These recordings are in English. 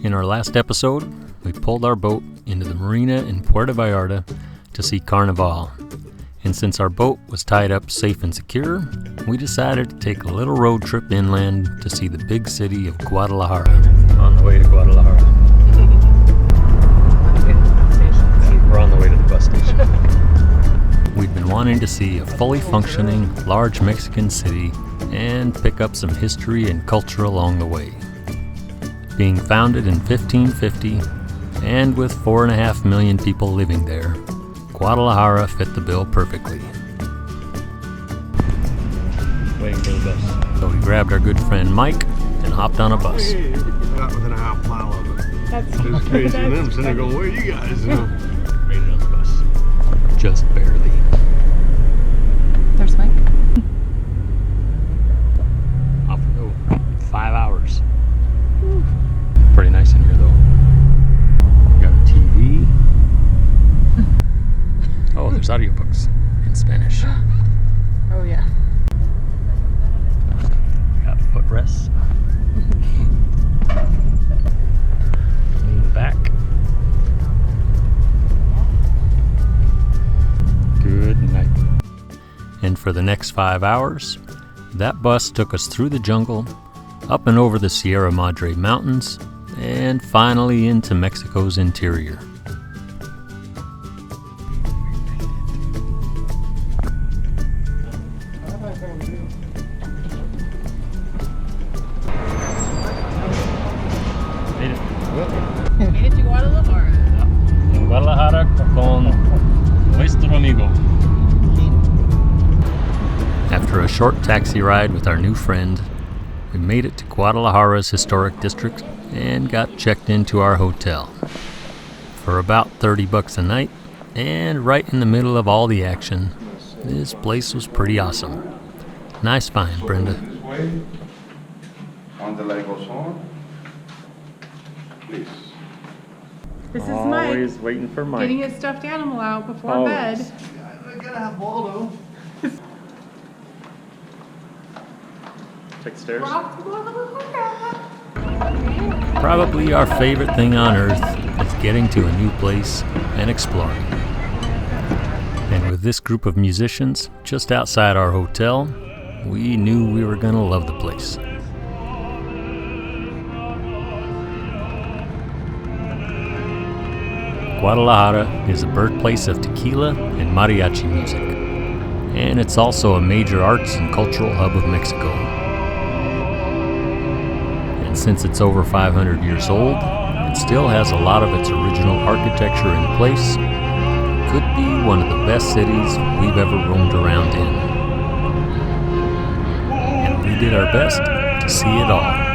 In our last episode, we pulled our boat into the marina in Puerto Vallarta to see Carnival. And since our boat was tied up safe and secure, we decided to take a little road trip inland to see the big city of Guadalajara. On the way to Guadalajara. We're on the way to the bus station. We'd been wanting to see a fully functioning, large Mexican city and pick up some history and culture along the way. Being founded in 1550 and with 4.5 million people living there, Guadalajara fit the bill perfectly. Waiting for the bus. So we grabbed our good friend Mike and hopped on a bus. Hey, got within a half mile of it. That's crazy. And them sitting there going, where are you guys? You know? Made it on the bus. Just barely. There's Mike. Off we go. 5 hours. Pretty nice in here though. Got a TV. Oh, there's audiobooks in Spanish. Oh yeah. Got footrests. Lean back. Good night. And for the next 5 hours, that bus took us through the jungle, up and over the Sierra Madre Mountains, and finally into Mexico's interior. Made it to Guadalajara. En Guadalajara con nuestro amigo. After a short taxi ride with our new friend, we made it to Guadalajara's historic district and got checked into our hotel. For about $30 a night, and right in the middle of all the action, this place was pretty awesome. Nice find, Brenda. On the light goes on, please. This is Always Mike waiting for Mike. getting his stuffed animal out before Always. bed. I gotta have Waldo. Take the stairs. Rock to Guadalajara. Probably our favorite thing on earth is getting to a new place and exploring. And with this group of musicians just outside our hotel, we knew we were gonna love the place. Guadalajara is the birthplace of tequila and mariachi music, and it's also a major arts and cultural hub of Mexico. And since it's over 500 years old, it still has a lot of its original architecture in place. It could be one of the best cities we've ever roamed around in. And we did our best to see it all.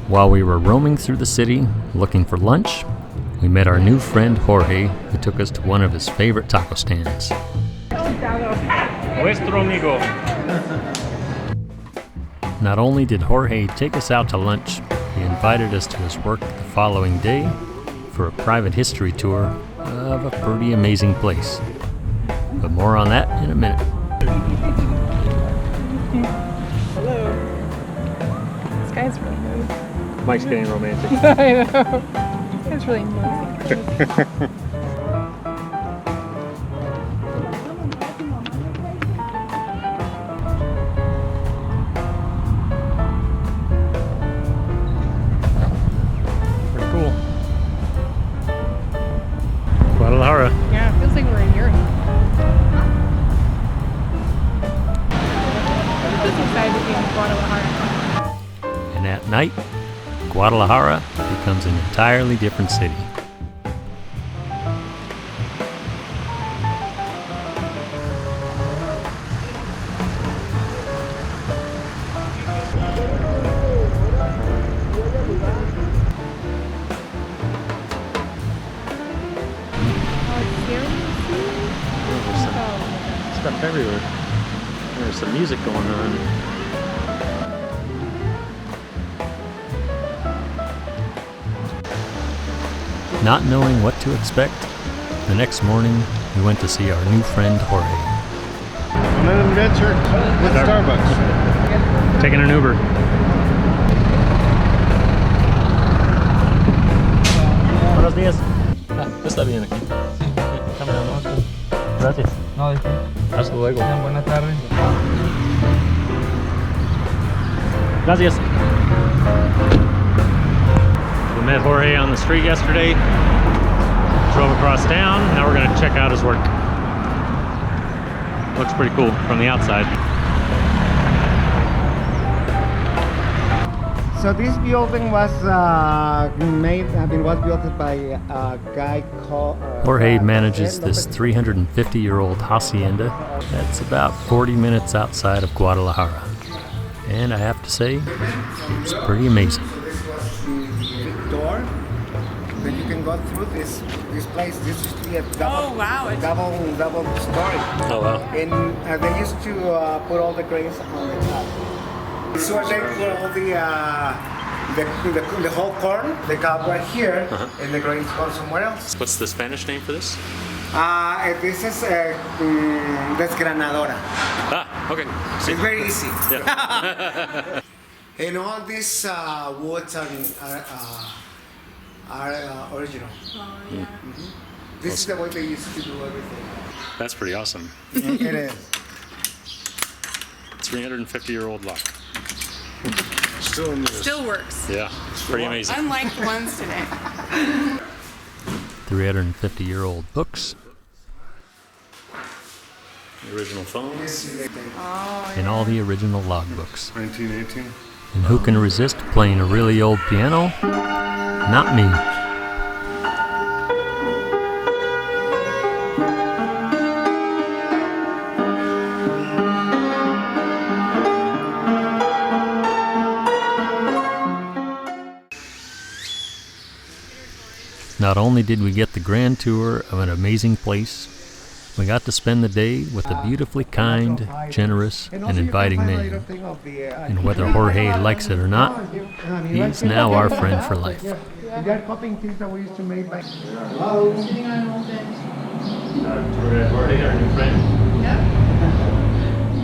While we were roaming through the city looking for lunch, we met our new friend Jorge, who took us to one of his favorite taco stands. Nuestro amigo. Not only did Jorge take us out to lunch, he invited us to his work the following day for a private history tour of a pretty amazing place. But more on that in a minute. Hello. This guy's really nice. Mike's getting romantic. I know. This guy's really nice. Pretty cool. Guadalajara. Yeah, it feels like we're in Europe. I'm just excited to be in Guadalajara. And at night, Guadalajara becomes an entirely different city. everywhere. There's some music going on. Not knowing what to expect, the next morning we went to see our new friend Jorge. On an adventure with Starbucks. Taking an Uber. Buenos días. Está bien aquí. Caminando. Gracias. No, ¿de qué? Hasta luego. Buenas tardes. Gracias. We met Jorge on the street yesterday. Drove across town. Now we're going to check out his work. Looks pretty cool from the outside. So this building was was built by a guy called Jorge manages this 350-year-old hacienda that's about 40 minutes outside of Guadalajara. And I have to say, it's pretty amazing. This was the door that you can go through this place. This used to be a double story. Oh wow. And they used to put all the grains on the top. So they put all the whole corn, the cob right here, and the grains go somewhere else. What's the Spanish name for this? This is desgranadora. Ah, okay. It's very easy. Yeah. And all these woods are original. Oh, yeah. This is the way they used to do everything. That's pretty awesome. It is. 350-year-old lock. Still in this. Still works. Yeah, it's pretty amazing. Unlike the ones today. 350-year-old books. The original phones. Oh, And all the original logbooks. 1918. And who can resist playing a really old piano? Not me. Not only did we get the grand tour of an amazing place, we got to spend the day with a beautifully kind, generous, and inviting man. And whether Jorge likes it or not, he's now our friend for life. They're copying things that we used to make by. Jorge, our new friend.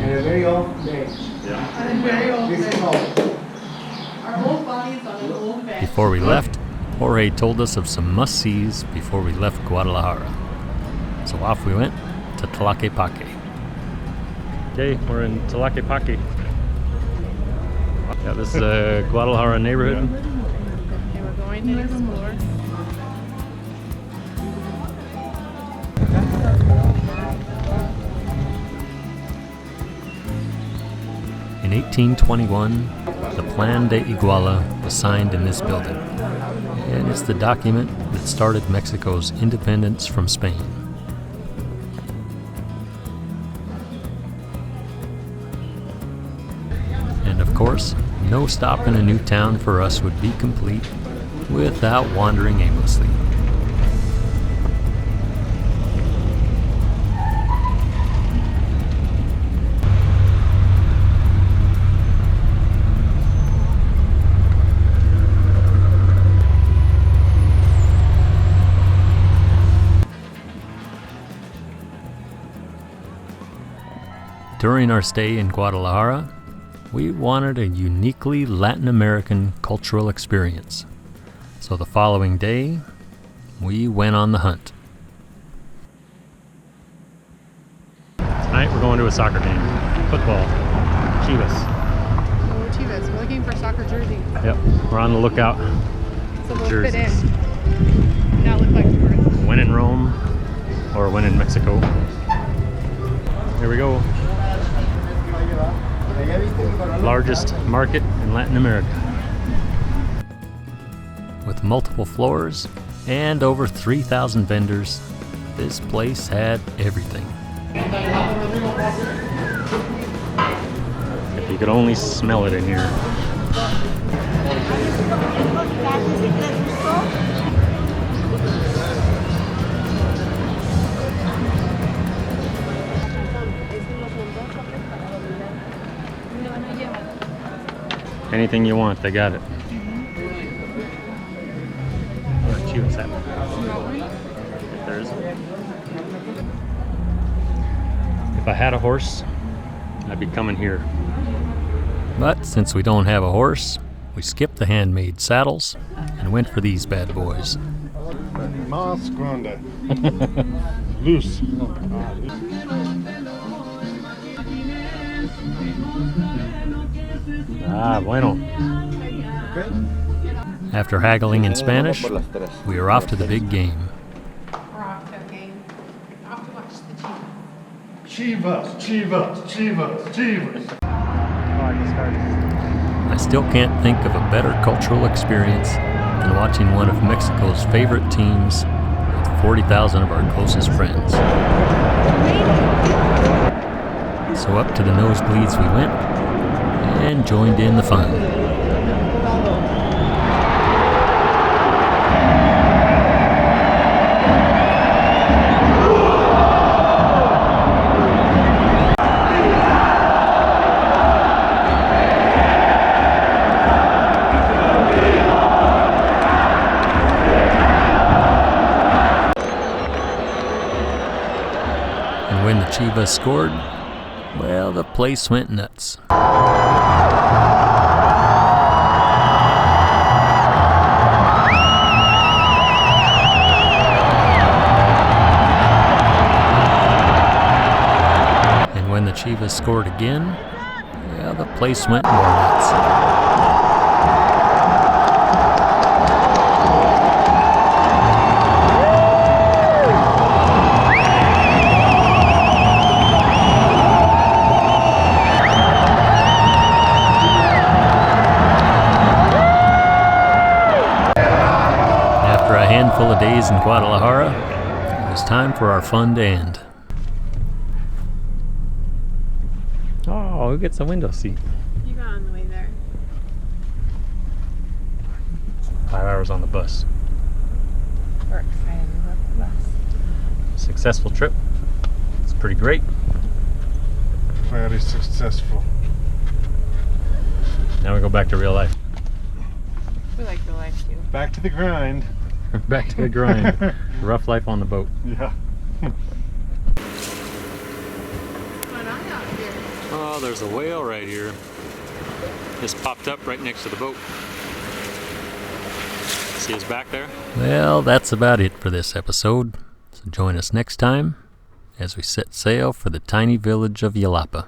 And a very old bench. Yeah. This is old. Our whole body's on an old bench. Before we left, Jorge told us of some must-sees before we left Guadalajara. So off we went to Tlaquepaque. Okay, we're in Tlaquepaque. Yeah, this is a Guadalajara neighborhood. okay, we're going to explore. In 1821, the Plan de Iguala was signed in this building, and it's the document that started Mexico's independence from Spain. And of course, no stop in a new town for us would be complete without wandering aimlessly. During our stay in Guadalajara, we wanted a uniquely Latin American cultural experience. So the following day, we went on the hunt. Tonight we're going to a soccer game. Football. Chivas. Oh, Chivas. We're looking for soccer jerseys. Yep, we're on the lookout. So they'll Jerseys. fit in. Not look like tourists. When in Rome or when in Mexico. Here we go. Largest market in Latin America. With multiple floors and over 3,000 vendors, this place had everything. If you could only smell it in here. Anything you want, they got it. Chivas hat. If there is. If I had a horse, I'd be coming here. But since we don't have a horse, we skipped the handmade saddles and went for these bad boys. Mas grande. Loose. Ah, bueno. After haggling in Spanish, we are off to the big game. We're off to a game. Off to watch the Chivas. Chivas, Chivas, Chivas, Chivas. I still can't think of a better cultural experience than watching one of Mexico's favorite teams with 40,000 of our closest friends. So up to the nosebleeds we went and joined in the fun. And when the Chivas scored, well, the place went nuts. And when the Chivas scored again, well, the place went more nuts. After a handful of days in Guadalajara, it was time for our fun to end. Oh, who gets a window seat? You got on the way there. 5 hours on the bus. We're excited about the bus. Successful trip. It's pretty great. Very successful. Now we go back to real life. We like real life too. Back to the grind. Back to the grind. Rough life on the boat. Yeah. What's going on out here? Oh, there's a whale right here. Just popped up right next to the boat. See his back there? Well, that's about it for this episode. So join us next time as we set sail for the tiny village of Yalapa.